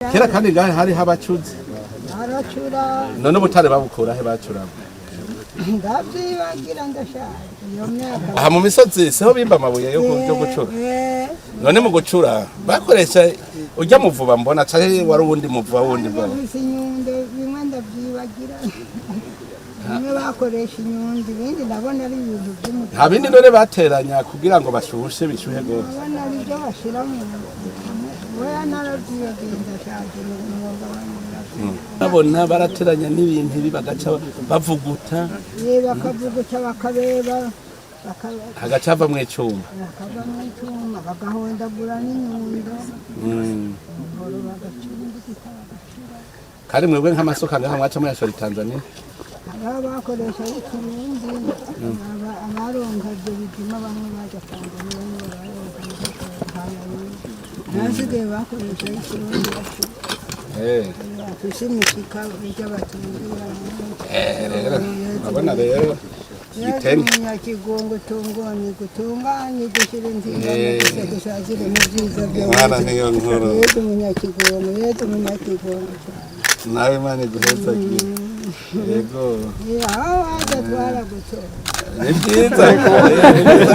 Kera kandi gahe hari habacuzi. Aracura. None ubutare babukura he bacura. Ndavyibagira ndashaje. Iyo myaka. Aha mu misozi seho bimba amabuye yo gucura. None mu gucura bakoresha ujya muvuba mbona cahe wari uwundi muvuba wundi bwa. Inyundo bimwe ndavyibagira. Bimwe bakoresha inyundo ibindi ndabona ari ibintu by'umutima. Nta bindi none bateranya kugira ngo bashushe bishuhe gose. Ndabona ari byo bashira mu oya naravyibagira ndashaje n'umwuga wanjye. Babona barateranya n'ibintu bibagaca bavuguta. Bakavuguta bakabeba hagacava mu icuma. Bakava mu icuma bagahondagura n'inyundo. Kari mwebwe nk'amasuka ngaha mwaca muyashora Tanzania. Bakoresha ikirundi abaronka ibyo bijima bamwe baja Tanzania nasigaye bakoresha ikirundi tushimishika ibyo batungira abona rero igitenge Munyakigongo tungoni gutunganye gushyira inzira gusazire mu byiza byo mwana niyo nkuru yetu Munyakigongo nawe mane guheza yego aho waje twara gutora ni byiza